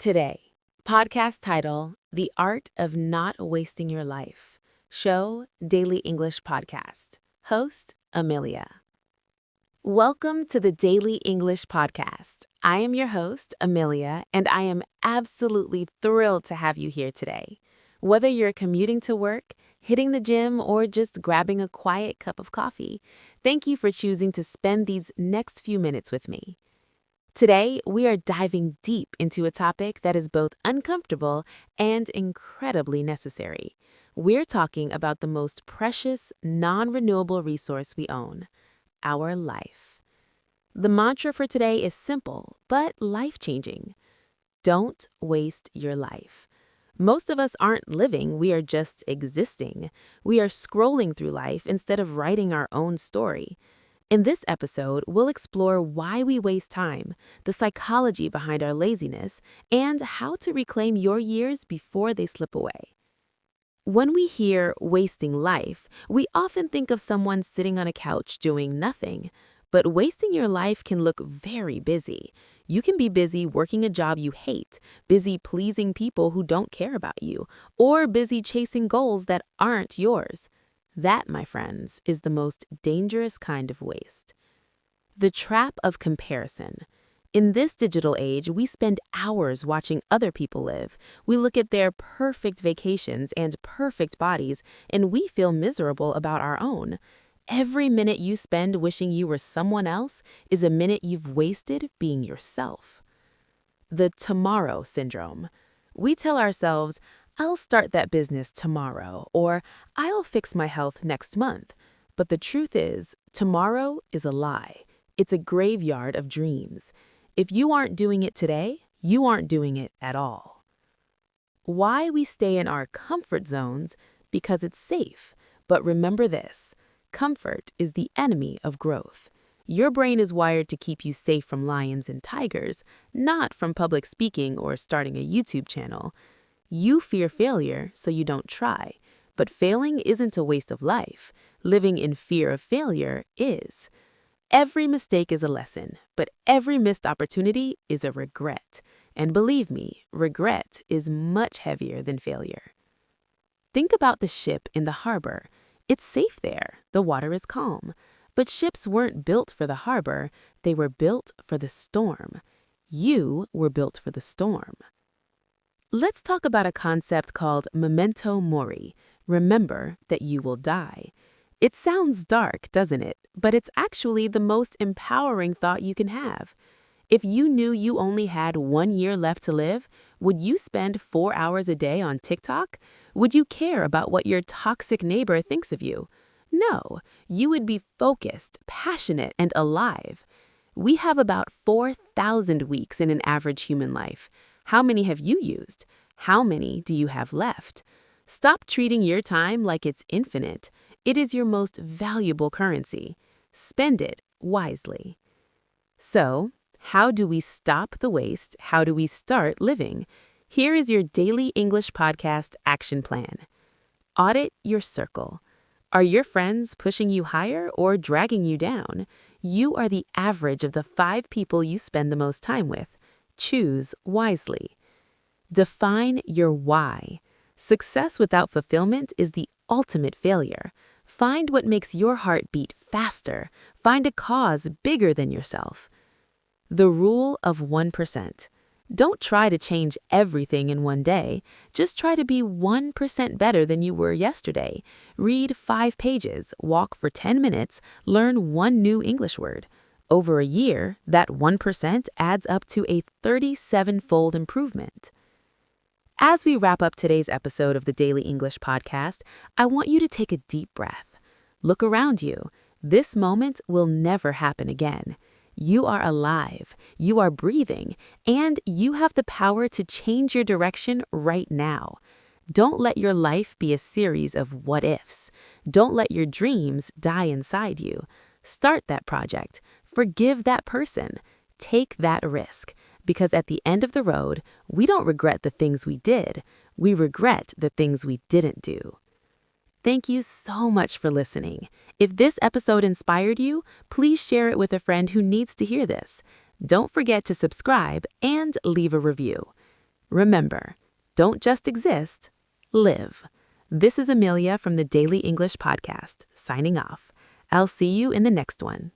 Today, podcast title, The Art of Not Wasting Your Life. Show, Daily English Podcast. Host, Amelia. Welcome to the Daily English Podcast. I am your host, Amelia, and I am absolutely thrilled to have you here today. Whether you're commuting to work, hitting the gym, or just grabbing a quiet cup of coffee, thank you for choosing to spend these next few minutes with me. Today, we are diving deep into a topic that is both uncomfortable and incredibly necessary. We're talking about the most precious, non-renewable resource we own, our life. The mantra for today is simple, but life-changing. Don't waste your life. Most of us aren't living, we are just existing. We are scrolling through life instead of writing our own story. In this episode, we'll explore why we waste time, the psychology behind our laziness, and how to reclaim your years before they slip away. When we hear wasting life, we often think of someone sitting on a couch doing nothing. But wasting your life can look very busy. You can be busy working a job you hate, busy pleasing people who don't care about you, or busy chasing goals that aren't yours. That, my friends, is the most dangerous kind of waste. The trap of comparison. In this digital age, we spend hours watching other people live. We look at their perfect vacations and perfect bodies, and we feel miserable about our own. Every minute you spend wishing you were someone else is a minute you've wasted being yourself. The tomorrow syndrome. We tell ourselves, I'll start that business tomorrow, or I'll fix my health next month. But the truth is, tomorrow is a lie. It's a graveyard of dreams. If you aren't doing it today, you aren't doing it at all. Why we stay in our comfort zones? Because it's safe. But remember this, comfort is the enemy of growth. Your brain is wired to keep you safe from lions and tigers, not from public speaking or starting a YouTube channel. You fear failure, so you don't try. But failing isn't a waste of life. Living in fear of failure is. Every mistake is a lesson, but every missed opportunity is a regret. And believe me, regret is much heavier than failure. Think about the ship in the harbor. It's safe there. The water is calm. But ships weren't built for the harbor. They were built for the storm. You were built for the storm. Let's talk about a concept called memento mori. Remember that you will die. It sounds dark, doesn't it? But it's actually the most empowering thought you can have. If you knew you only had 1 year left to live, would you spend 4 hours a day on TikTok? Would you care about what your toxic neighbor thinks of you? No, you would be focused, passionate, and alive. We have about 4,000 weeks in an average human life. How many have you used? How many do you have left? Stop treating your time like it's infinite. It is your most valuable currency. Spend it wisely. So, how do we stop the waste? How do we start living? Here is your daily English podcast action plan. Audit your circle. Are your friends pushing you higher or dragging you down? You are the average of the 5 people you spend the most time with. Choose wisely. Define your why. Success without fulfillment is the ultimate failure. Find what makes your heart beat faster. Find a cause bigger than yourself. The rule of 1%. Don't try to change everything in one day. Just try to be 1% better than you were yesterday. Read 5 pages, walk for 10 minutes, learn 1 new English word. Over a year, that 1% adds up to a 37-fold improvement. As we wrap up today's episode of the Daily English Podcast, I want you to take a deep breath. Look around you. This moment will never happen again. You are alive, you are breathing, and you have the power to change your direction right now. Don't let your life be a series of what-ifs. Don't let your dreams die inside you. Start that project. Forgive that person. Take that risk. Because at the end of the road, we don't regret the things we did. We regret the things we didn't do. Thank you so much for listening. If this episode inspired you, please share it with a friend who needs to hear this. Don't forget to subscribe and leave a review. Remember, don't just exist, live. This is Amelia from the Daily English Podcast, signing off. I'll see you in the next one.